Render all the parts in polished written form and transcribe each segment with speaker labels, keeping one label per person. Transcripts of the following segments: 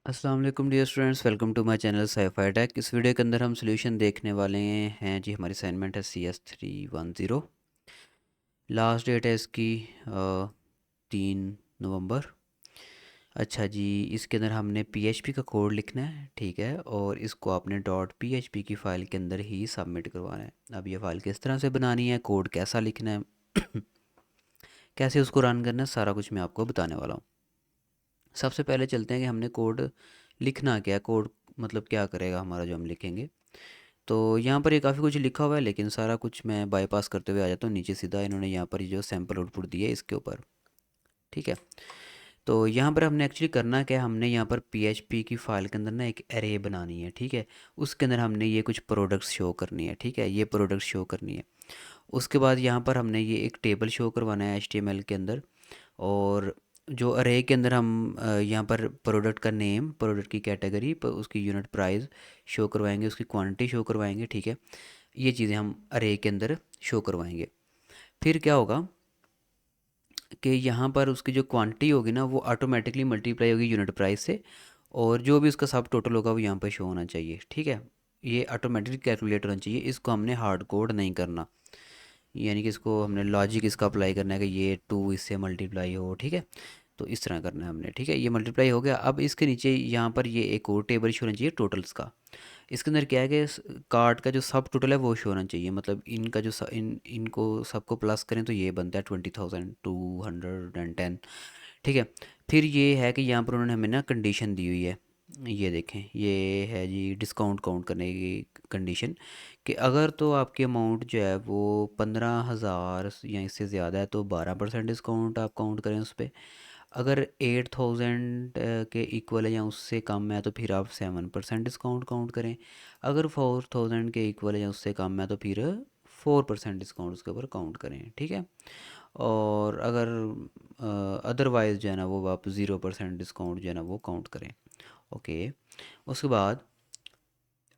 Speaker 1: अस्सलाम वालेकुम dear students, welcome to my channel SciFi Tech. इस वीडियो के अंदर हम सॉल्यूशन देखने वाले हैं जी। हमारी असाइनमेंट है CS310। लास्ट डेट है इसकी 3 नवंबर। अच्छा जी, इसके अंदर हमने PHP का कोड लिखना है, ठीक है, और इसको आपने .php की फ़ाइल के अंदर ही सबमिट करवाना है। अब ये फ़ाइल किस तरह से बनानी है, कोड कैसा लिखना है कैसे उसको रन करना है, सारा कुछ मैं आपको बताने वाला हूँ। सबसे पहले चलते हैं कि हमने कोड लिखना क्या है, कोड मतलब क्या करेगा हमारा जो हम लिखेंगे। तो यहाँ पर ये काफ़ी कुछ लिखा हुआ है, लेकिन सारा कुछ मैं बाईपास करते हुए आ जाता हूँ नीचे सीधा। इन्होंने यहाँ पर जो सैम्पल आउटपुट दिए इसके ऊपर, ठीक है। तो यहाँ पर हमने एक्चुअली करना क्या है, हमने यहाँ पर PHP की फ़ाइल के अंदर ना एक एरे बनानी है, ठीक है। उसके अंदर हमने ये कुछ प्रोडक्ट्स शो करनी है, ठीक है, ये प्रोडक्ट्स शो करनी है। उसके बाद यहाँ पर हमने ये एक टेबल शो करवाना है HTML के अंदर। और जो अरे के अंदर हम यहाँ पर प्रोडक्ट का नेम, प्रोडक्ट की कैटेगरी, उसकी यूनिट प्राइस शो करवाएंगे, उसकी क्वांटिटी शो करवाएंगे, ठीक है। ये चीज़ें हम अरे के अंदर शो करवाएंगे। फिर क्या होगा कि यहाँ पर उसकी जो क्वांटिटी होगी ना, वो ऑटोमेटिकली मल्टीप्लाई होगी यूनिट प्राइस से, और जो भी उसका सब टोटल होगा वो यहाँ पर शो होना चाहिए, ठीक है। ये ऑटोमेटिकली कैलकुलेट होना चाहिए, इसको हमने हार्ड कोड नहीं करना। यानी कि इसको हमने लॉजिक इसका अप्लाई करना है कि ये 2 इससे मल्टीप्लाई हो, ठीक है। तो इस तरह करना है हमने, ठीक है। ये मल्टीप्लाई हो गया। अब इसके नीचे यहाँ पर ये एक और टेबल शो होना चाहिए टोटल्स का। इसके अंदर क्या है कि कार्ड का जो सब टोटल है वो शो होना चाहिए। मतलब इनका जो इनको सबको प्लस करें तो ये बनता है 20,210, ठीक है। फिर ये है कि यहाँ पर उन्होंने हमें ना कंडीशन दी हुई है। ये देखें, ये है जी डिस्काउंट काउंट करने की कंडीशन, कि अगर तो आपकी अमाउंट जो है वो 15,000 या इससे ज़्यादा है तो 12% डिस्काउंट आप काउंट करें उस पर। अगर 8,000 के इक्वल है या उससे कम है तो फिर आप 7% डिस्काउंट काउंट करें। अगर 4,000 के इक्वल है या उससे कम है तो फिर 4% डिस्काउंट उसके ऊपर काउंट करें, ठीक है। और अगर अदरवाइज़ जो है ना वो आप 0% डिस्काउंट जो है ना वो काउंट करें, ओके। उसके बाद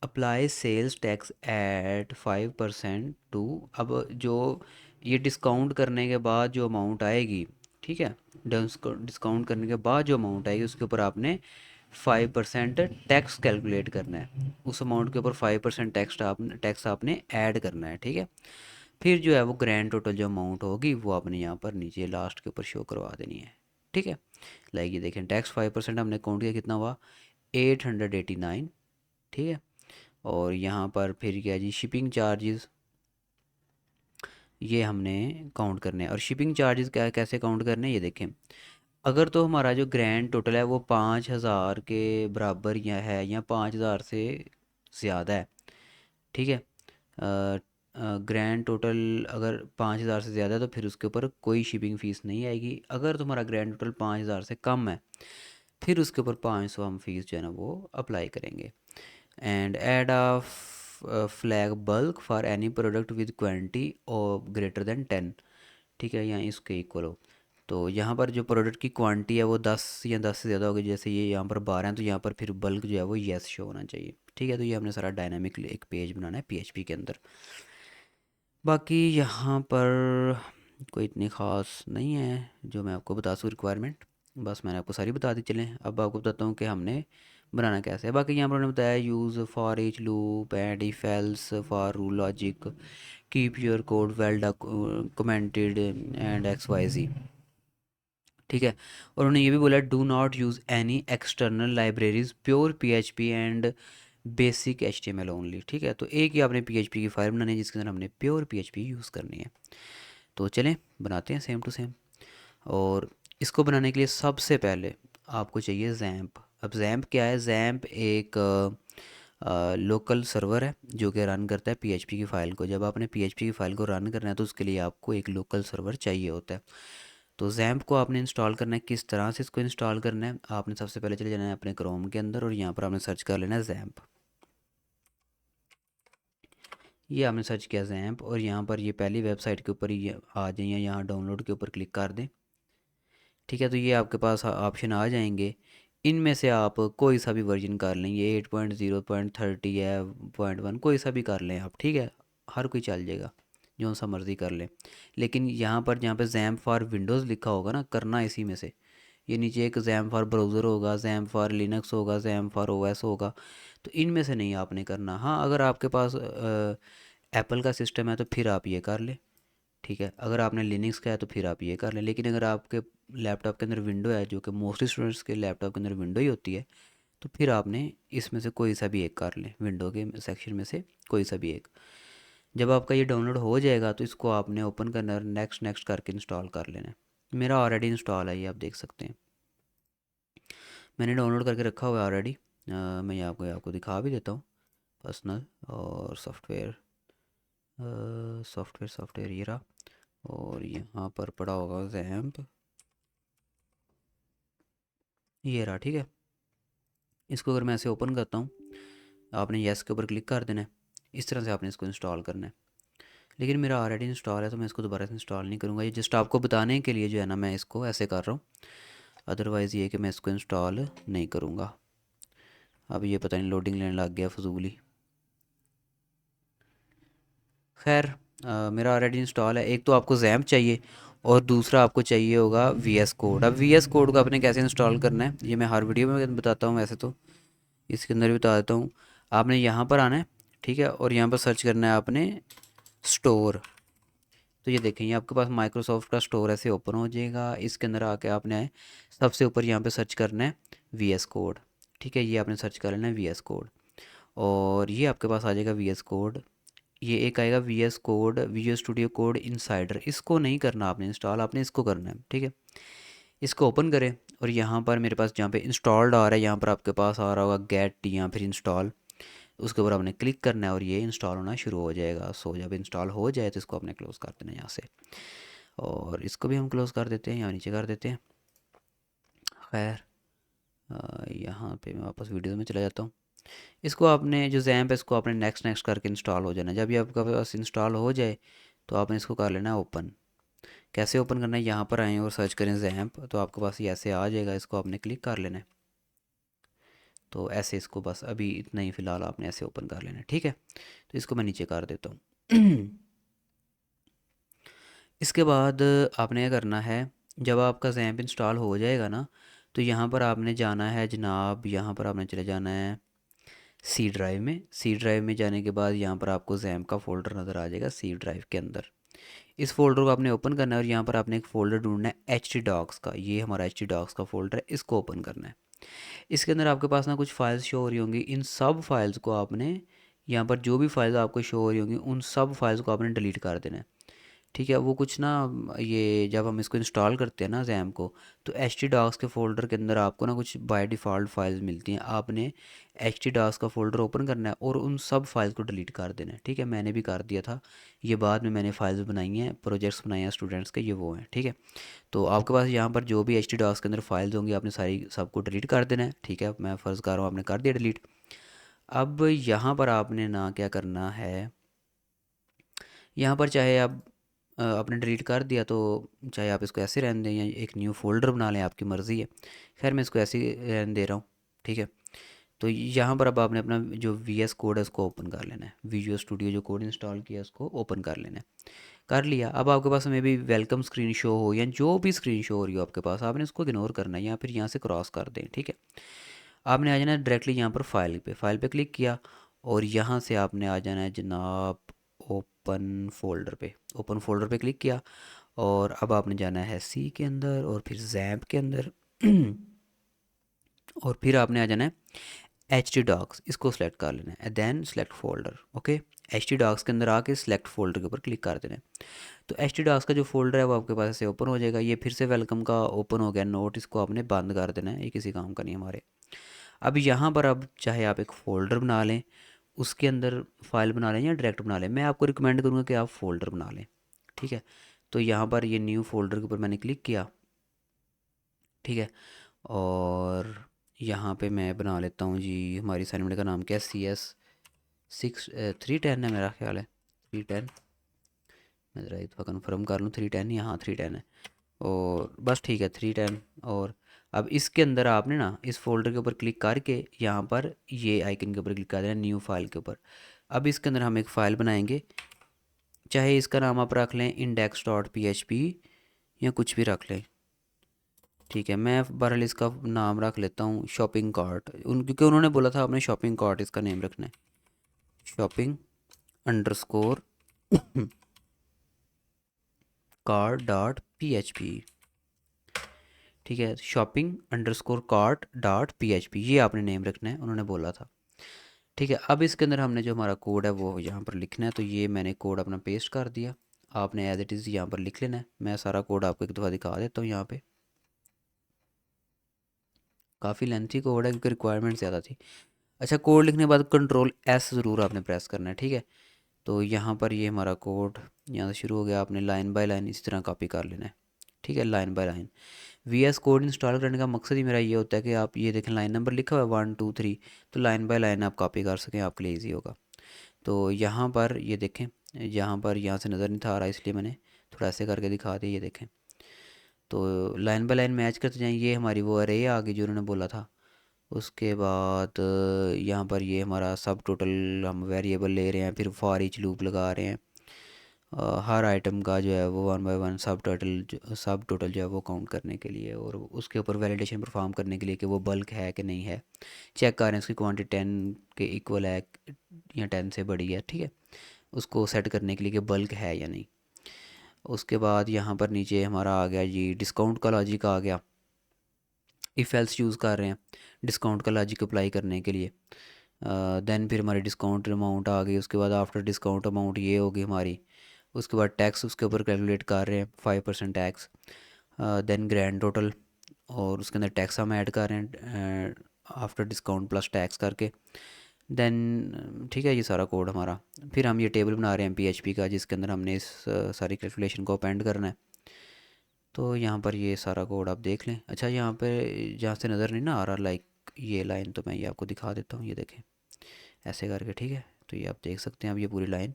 Speaker 1: apply sales tax at 5% two. अब जो ये डिस्काउंट करने के बाद जो अमाउंट आएगी, ठीक है, डिस्काउंट करने के बाद जो अमाउंट आएगी उसके ऊपर आपने 5% टैक्स कैलकुलेट करना है। उस अमाउंट के ऊपर 5% टैक्स आपने ऐड करना है, ठीक है। फिर जो है वो ग्रैंड टोटल जो अमाउंट होगी वो आपने यहाँ पर नीचे लास्ट के ऊपर शो करवा देनी है, ठीक है। लाइक ये देखें, टैक्स 5% हमने काउंट किया, कितना हुआ 889, ठीक है। और यहाँ पर फिर क्या जी, शिपिंग चार्जेस ये हमने काउंट करने हैं। और शिपिंग चार्जेस क्या कैसे काउंट करने हैं ये देखें। अगर तो हमारा जो ग्रैंड टोटल है वो 5,000 के बराबर या है या 5,000 से ज़्यादा है, ठीक है। ग्रैंड टोटल अगर 5,000 से ज़्यादा है तो फिर उसके ऊपर कोई शिपिंग फ़ीस नहीं आएगी। अगर तुम्हारा ग्रैंड टोटल 5,000 से कम है फिर उसके ऊपर 500 हम फीस जो है ना वो अप्लाई करेंगे। And add a flag bulk for any product with quantity और ग्रेटर देन 10, ठीक है, या इसके इक्वल हो। तो यहाँ पर जो प्रोडक्ट की क्वांटिटी है वो 10 या 10 से ज़्यादा होगी, जैसे ये यहाँ पर 12 हैं तो यहाँ पर फिर बल्क जो है वो येस शो होना चाहिए, ठीक है। तो ये हमने सारा डायनामिक एक पेज बनाना है PHP के अंदर। बाकी यहाँ पर कोई इतनी ख़ास नहीं है जो मैं आपको बता सकूँ रिक्वायरमेंट, बस मैंने आपको सारी बता दी। चलें अब आपको बताता हूँ कि हमने बनाना कैसे है। बाकी यहाँ पर उन्होंने बताया use for each loop and if else for rule logic, keep your code well documented and XYZ, ठीक है। और उन्होंने ये भी बोला do not use any external libraries, pure PHP and basic HTML only, ठीक है। तो एक ही आपने PHP की फाइल बनानी है जिसके अंदर हमने प्योर PHP यूज़ करनी है। तो चलें बनाते हैं सेम टू सेम। और इसको बनाने के लिए सबसे पहले आपको चाहिए जैम्प। अब जैम्प क्या है, जैम्प एक लोकल सर्वर है जो कि रन करता है PHP की फ़ाइल को। जब आपने PHP की फ़ाइल को रन करना है तो उसके लिए आपको एक लोकल सर्वर चाहिए होता है। तो जैम्प को आपने इंस्टॉल करना है। किस तरह से इसको इंस्टॉल करना है, आपने सबसे पहले चले जाना है अपने क्रोम के अंदर और यहाँ पर आपने सर्च कर लेना है जैम्प। ये आपने सर्च किया जैम्प और यहाँ पर ये पहली वेबसाइट के ऊपर ही आ जाए या यहाँ डाउनलोड के ऊपर क्लिक कर दें, ठीक है। तो ये आपके पास ऑप्शन आ जाएंगे। इनमें से आप कोई सा भी वर्जन कर लें, ये 8.0.30 है, 0.1 कोई सा भी कर लें आप, ठीक है। हर कोई चल जाएगा, जो सा मर्ज़ी कर लें। लेकिन यहाँ पर जहाँ पे जैम्प फॉर विंडोज़ लिखा होगा ना, करना इसी में से, ये नीचे एक जैम फॉर ब्राउज़र होगा, जैम फॉर लिनक्स होगा, जैम फॉर ओएस होगा। तो इनमें से नहीं आपने करना। हाँ, अगर आपके पास एप्पल का सिस्टम है तो फिर आप ये कर लें, ठीक है। अगर आपने लिनक्स का है तो फिर आप ये कर लें। लेकिन अगर आपके लैपटॉप के अंदर विंडो है, जो कि मोस्टली स्टूडेंट्स के लैपटॉप के अंदर विंडो ही होती है, तो फिर आपने इसमें से कोई सा भी एक कर लें, विंडो के सेक्शन में से कोई सा भी एक। जब आपका ये डाउनलोड हो जाएगा तो इसको आपने ओपन करना और नेक्स्ट नेक्स्ट करके इंस्टॉल कर लेना है। मेरा ऑलरेडी इंस्टॉल है, ये आप देख सकते हैं, मैंने डाउनलोड करके रखा हुआ है ऑलरेडी। मैं ये आपको दिखा भी देता हूँ। पर्सनल और सॉफ्टवेयर ये रहा। और यहाँ पर पड़ा होगा जैम्प, ये रहा, ठीक है। इसको अगर मैं ऐसे ओपन करता हूँ, आपने येस के ऊपर क्लिक कर देना है। इस तरह से आपने इसको इंस्टॉल करना है। लेकिन मेरा ऑलरेडी इंस्टॉल है तो मैं इसको दोबारा से इंस्टॉल नहीं करूँगा। ये जस्ट आपको बताने के लिए जो है ना, मैं इसको ऐसे कर रहा हूँ। अदरवाइज़ ये कि मैं इसको इंस्टॉल नहीं करूँगा। अब ये पता नहीं लोडिंग लेने लग गया फजूली। खैर, मेरा ऑलरेडी इंस्टॉल है। एक तो आपको जैम्प चाहिए और दूसरा आपको चाहिए होगा वी एस कोड। अब वी एस कोड को आपने कैसे इंस्टॉल करना है ये मैं हर वीडियो में बताता हूँ, वैसे तो इसके अंदर भी बता देता हूँ। आपने यहाँ पर आना है, ठीक है, और यहाँ पर सर्च करना है आपने स्टोर। तो ये देखें, ये आपके पास माइक्रोसॉफ्ट का स्टोर ऐसे ओपन हो जाएगा। इसके अंदर आके आपने सबसे ऊपर यहाँ पे सर्च करना है वी एस कोड, ठीक है। ये आपने सर्च कर लेना है वी एस कोड, और ये आपके पास आ जाएगा वी एस कोड। ये एक आएगा V S code, visual studio code insider. इसको नहीं करना आपने इंस्टॉल, आपने इसको करना है, ठीक है। इसको ओपन करें और यहाँ पर मेरे पास जहाँ पे इंस्टॉल्ड आ रहा है, यहाँ पर आपके पास आ रहा होगा गेट या फिर इंस्टॉल। उसके ऊपर आपने क्लिक करना है और ये इंस्टॉल होना शुरू हो जाएगा। सो जब इंस्टॉल हो जाए तो इसको आपने क्लोज़ कर देना है यहाँ से, और इसको भी हम क्लोज़ कर देते हैं, यहाँ नीचे कर देते हैं। खैर, यहाँ पे मैं वापस वीडियो में चला जाता हूँ। इसको आपने जो जैम्प है इसको आपने नेक्स्ट नेक्स्ट करके इंस्टॉल हो जाना है। जब ये आपका पास इंस्टॉल हो जाए तो आपने इसको कर लेना है ओपन। कैसे ओपन करना है, यहाँ पर आएँ और सर्च करें जैम्प, तो आपके पास ये ऐसे आ जाएगा। इसको आपने क्लिक कर लेना है। तो ऐसे इसको बस अभी इतना ही फ़िलहाल आपने ऐसे ओपन कर लेना है, ठीक है। तो इसको मैं नीचे कर देता हूँ। इसके बाद आपने क्या करना है, जब आपका जैम्प इंस्टॉल हो जाएगा ना, तो यहाँ पर आपने जाना है जनाब, यहाँ पर आपने चले जाना है सी ड्राइव में। सी ड्राइव में जाने के बाद यहाँ पर आपको जैम्प का फ़ोल्डर नज़र आ जाएगा सी ड्राइव के अंदर। इस फोल्डर को आपने ओपन करना है और यहाँ पर आपने एक फ़ोल्डर ढूंढना है एच टी डॉक्स का। ये हमारा एच टी डॉक्स का फ़ोल्डर है, इसको ओपन करना है। इसके अंदर आपके पास ना कुछ फाइल्स शो हो रही होंगी। इन सब फाइल्स को आपने, यहाँ पर जो भी फाइल्स आपको शो हो रही होंगी उन सब फाइल्स को आपने डिलीट कर देना है, ठीक है। वो कुछ ना, ये जब हम इसको इंस्टॉल करते हैं ना जैम को, तो एच टी डॉक्स के फ़ोल्डर के अंदर आपको ना कुछ बाय डिफ़ॉल्ट फाइल्स मिलती हैं। आपने एच टी डॉक्स का फ़ोल्डर ओपन करना है और उन सब फाइल्स को डिलीट कर देना है, ठीक है। मैंने भी कर दिया था, ये बाद में मैंने फाइल्स बनाई हैं, प्रोजेक्ट्स बनाए हैं स्टूडेंट्स के, ये वो हैं, ठीक है। तो आपके पास यहाँ पर जो भी एच टी डॉक्स के अंदर फाइल्स होंगी आपने सारी सबको डिलीट कर देना है, ठीक है। मैं फ़र्ज़ कर रहा हूँ आपने कर दिया डिलीट। अब यहाँ पर आपने ना क्या करना है, यहाँ पर चाहे आप आपने डिलीट कर दिया तो चाहे आप इसको ऐसे रहने दें या एक न्यू फोल्डर बना लें, आपकी मर्ज़ी है। खैर, मैं इसको ऐसे ही रहने दे रहा हूँ, ठीक है। तो यहाँ पर अब आपने अपना जो वी एस कोड है उसको ओपन कर लेना है। विजुअल स्टूडियो जो कोड इंस्टॉल किया है उसको ओपन कर लेना है। कर लिया। अब आपके पास मे भी वेलकम स्क्रीन शो हो या जो भी स्क्रीन शो हो रही हो आपके पास, आपने उसको इग्नोर करना है या फिर यहाँ से क्रॉस कर दें, ठीक है। आपने आ जाना है डायरेक्टली यहाँ पर फाइल पे क्लिक किया और यहाँ से आपने आ जाना है जनाब ओपन फोल्डर पे क्लिक किया। और अब आपने जाना है सी के अंदर और फिर जैम्प के अंदर। और फिर आपने आ जाना है एच टी डॉक्स, इसको सेलेक्ट कर लेना है, then select folder, okay. H T docs के अंदर आके सिलेक्ट फोल्डर के ऊपर क्लिक कर देना है। तो एच टी डॉक्स का जो फोल्डर है वो आपके पास ऐसे ओपन हो जाएगा। ये फिर से वेलकम का ओपन हो गया नोट, इसको आपने बंद कर देना है, ये किसी काम का नहीं हमारे। अब यहाँ पर अब चाहे आप एक फ़ोल्डर बना लें, उसके अंदर फाइल बना लें या डायरेक्ट बना लें, मैं आपको रिकमेंड करूँगा कि आप फ़ोल्डर बना लें, ठीक है। तो यहाँ पर ये न्यू फोल्डर के ऊपर मैंने क्लिक किया, ठीक है। और यहाँ पे मैं बना लेता हूँ जी, हमारी असाइनमेंट का नाम क्या है, CS 310 है मेरा ख्याल है, 310। मैं ज़रा एक दफ़ा कन्फर्म कर लूँ, 310, यहाँ 310 है। और बस ठीक है 310। और अब इसके अंदर आपने ना इस फोल्डर के ऊपर क्लिक करके यहाँ पर ये आइकन के ऊपर क्लिक कर देना, न्यू फाइल के ऊपर। अब इसके अंदर हम एक फ़ाइल बनाएंगे, चाहे इसका नाम आप रख लें index.php या कुछ भी रख लें, ठीक है, मैं बहरहाल इसका नाम रख लेता हूँ शॉपिंग कार्ट, क्योंकि उन्होंने बोला था आपने शॉपिंग कार्ट इसका नेम रखना है। Shopping underscore cart dot P H P. ठीक है, shopping underscore cart dot P H P, ये आपने नेम रखना है, उन्होंने बोला था। ठीक है, अब इसके अंदर हमने जो हमारा कोड है वो यहाँ पर लिखना है, तो ये मैंने कोड अपना पेस्ट कर दिया। आपने एज इट इज़ यहाँ पर लिख लेना है। मैं सारा कोड आपको एक दफ़ा दिखा देता हूँ यहाँ पे। काफ़ी लेंथी कोड है क्योंकि रिक्वायरमेंट ज़्यादा थी। अच्छा, कोड लिखने के बाद कंट्रोल एस ज़रूर आपने प्रेस करना है। ठीक है, तो यहाँ पर ये हमारा कोड यहाँ से शुरू हो गया, आपने लाइन बाय लाइन इसी तरह कॉपी कर लेना है। ठीक है, line by line. V S code install करने का मकसद ही मेरा ये होता है कि आप ये देखें लाइन नंबर लिखा हुआ है 1 2 3, तो लाइन बाय लाइन आप कॉपी कर सकें, आपके लिए ईजी होगा। तो यहाँ पर ये देखें, यहाँ पर यहाँ से नज़र नहीं था आ रहा, इसलिए मैंने थोड़ा ऐसे करके दिखा दिया। ये देखें, तो लाइन बाय लाइन मैच करते जाएँ। ये हमारी वो अरे आ गई जो उन्होंने बोला था। उसके बाद यहाँ पर ये हमारा सब टोटल हम वेरिएबल ले रहे हैं, फिर फॉर ईच लूप लगा रहे हैं। हर आइटम का जो है वो 1 बाय 1 सब टोटल जो है वो काउंट करने के लिए, और उसके ऊपर वैलिडेशन परफॉर्म करने के लिए कि वो बल्क है कि नहीं है। चेक कर रहे हैं उसकी क्वांटिटी 10 के इक्वल है या 10 से बड़ी है। ठीक है, उसको सेट करने के लिए कि बल्क है या नहीं। उसके बाद यहाँ पर नीचे हमारा आ गया जी डिस्काउंट का लॉजिक आ गया। इफ़ एल्स यूज़ कर रहे हैं डिस्काउंट का लॉजिक अप्लाई करने के लिए। देन फिर हमारी डिस्काउंट अमाउंट आ गई। उसके बाद आफ्टर डिस्काउंट अमाउंट ये होगी हमारी। उसके बाद टैक्स उसके ऊपर कैलकुलेट कर रहे हैं 5% टैक्स। देन ग्रैंड टोटल, और उसके अंदर टैक्स हम ऐड कर रहे हैं आफ्टर डिस्काउंट प्लस टैक्स करके। देन ठीक है, ये सारा कोड हमारा। फिर हम ये टेबल बना रहे हैं पीएचपी का, जिसके अंदर हमने इस सारी कैलकुलेशन को अपेंड करना है। तो यहाँ पर ये सारा कोड आप देख लें। अच्छा, यहाँ पे जहाँ से नज़र नहीं ना आ रहा लाइक ये लाइन, तो मैं ये आपको दिखा देता हूँ। ये देखें ऐसे करके। ठीक है, तो ये आप देख सकते हैं अब ये पूरी लाइन।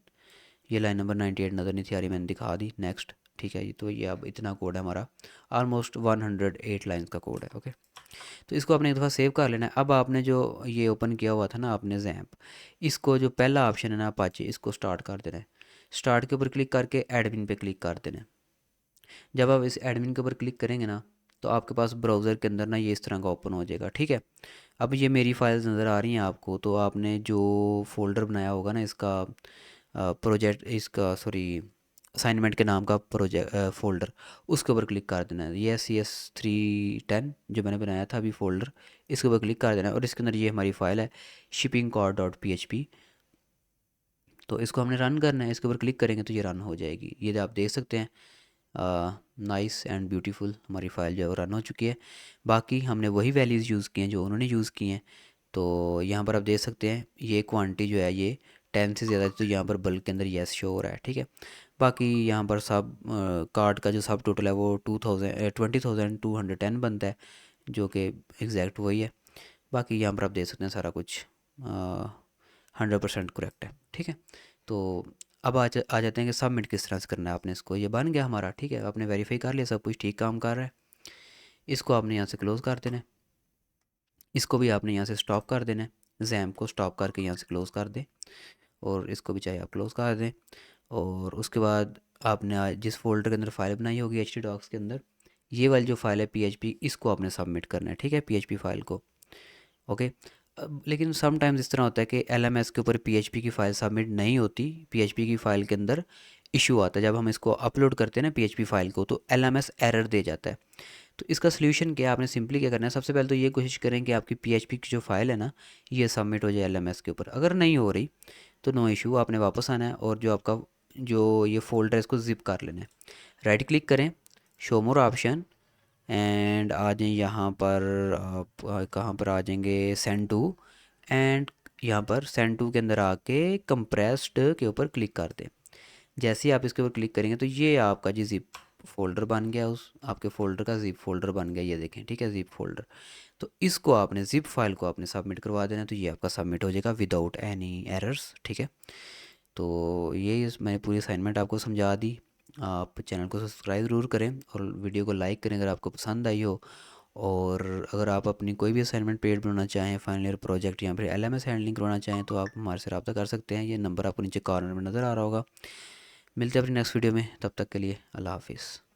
Speaker 1: ये लाइन नंबर 98 नज़र नहीं थी आ रही, मैंने दिखा दी। नेक्स्ट। ठीक है, ये तो ये अब इतना कोड है हमारा, ऑलमोस्ट 108 लाइन्स का कोड है। ओके, तो इसको आपने एक दफ़ा सेव कर लेना है। अब आपने जो ये ओपन किया हुआ था ना आपने जैम्प, इसको जो पहला ऑप्शन है ना अपाचे, इसको स्टार्ट कर देना है। स्टार्ट के ऊपर क्लिक करके एडमिन पे क्लिक कर देना है। जब आप इस एडमिन के ऊपर क्लिक करेंगे ना, तो आपके पास ब्राउज़र के अंदर ना ये इस तरह का ओपन हो जाएगा। ठीक है, अब ये मेरी फाइल्स नज़र आ रही हैं आपको, तो आपने जो फोल्डर बनाया होगा ना इसका प्रोजेक्ट, इसका सॉरी असाइनमेंट के नाम का प्रोजेक्ट फोल्डर, उसके ऊपर क्लिक कर देना है। ये CS310 जो मैंने बनाया था अभी फोल्डर, इसके ऊपर क्लिक कर देना है, और इसके अंदर ये हमारी फ़ाइल है shipping cart dot P H P. तो इसको हमने रन करना है, इसके ऊपर क्लिक करेंगे तो ये रन हो जाएगी। ये आप देख सकते हैं, नाइस एंड ब्यूटीफुल हमारी फ़ाइल जो है वो रन हो चुकी है। बाकी हमने वही वैल्यूज़ यूज़ की हैं जो उन्होंने यूज़ की हैं। तो यहाँ पर आप देख सकते हैं ये क्वांटिटी जो है ये 10 से ज़्यादा, तो यहाँ पर बल्क के अंदर येस शो हो रहा है। ठीक है, बाकी यहाँ पर सब कार्ड का जो सब टोटल है वो 20,210 बनता है, जो कि एग्जैक्ट वही है। बाकी यहाँ पर आप देख सकते हैं सारा कुछ 100% करेक्ट है। ठीक है, तो अब आ जाते हैं कि सबमिट किस तरह से करना है आपने इसको। ये बन गया हमारा। ठीक है, आपने वेरीफाई कर लिया सब कुछ ठीक काम कर रहा है। इसको आपने यहाँ से क्लोज़ कर देना है। इसको भी आपने यहाँ से स्टॉप कर देना है। जैम को स्टॉप करके यहाँ से क्लोज़ कर दें, और इसको भी चाहे आप क्लोज़ कर दें। और उसके बाद आपने जिस फोल्डर के अंदर फाइल बनाई होगी htdocs के अंदर, ये वाली जो फाइल है php, इसको आपने सबमिट करना है। ठीक है, php फाइल को। ओके, लेकिन समटाइम्स इस तरह होता है कि LMS के ऊपर PHP की फ़ाइल सबमिट नहीं होती। PHP की फ़ाइल के अंदर इशू आता है जब हम इसको अपलोड करते हैं ना PHP फाइल को, तो LMS एरर दे जाता है। तो इसका सलूशन क्या है, आपने सिंपली क्या करना है, सबसे पहले तो ये कोशिश करें कि आपकी PHP की जो फाइल है ना ये सबमिट हो जाए LMS के ऊपर। अगर नहीं हो रही तो नो इशू, आपने वापस आना है और जो आपका जो ये फोल्डर है इसको जिप कर लेना है। राइट क्लिक करें, शो मोर ऑप्शन, एंड आ जाएं यहाँ पर। आप कहाँ पर आ जाएंगे, सेंड टू, एंड यहाँ पर सेंड टू के अंदर आके कंप्रेस्ड के ऊपर क्लिक कर दें। जैसे ही आप इसके ऊपर क्लिक करेंगे तो ये आपका जी जिप फोल्डर बन गया, उस आपके फोल्डर का जिप फोल्डर बन गया। ये देखें, ठीक है, जिप फोल्डर। तो इसको आपने जिप फाइल को आपने सबमिट करवा देना, तो ये आपका सबमिट हो जाएगा विदाउट एनी एरर्स। ठीक है, तो ये मैंने पूरी असाइनमेंट आपको समझा दी। आप चैनल को सब्सक्राइब ज़रूर करें और वीडियो को लाइक करें अगर आपको पसंद आई हो। और अगर आप अपनी कोई भी असाइनमेंट पेड बनाना चाहें, फाइनल ईयर प्रोजेक्ट या फिर LMS हैंडलिंग करवाना चाहें, तो आप हमारे से रब्ता कर सकते हैं। ये नंबर आपको नीचे कॉर्नर में नज़र आ रहा होगा। मिलते हैं अपनी नेक्स्ट वीडियो में, तब तक के लिए अल्लाह हाफिज़।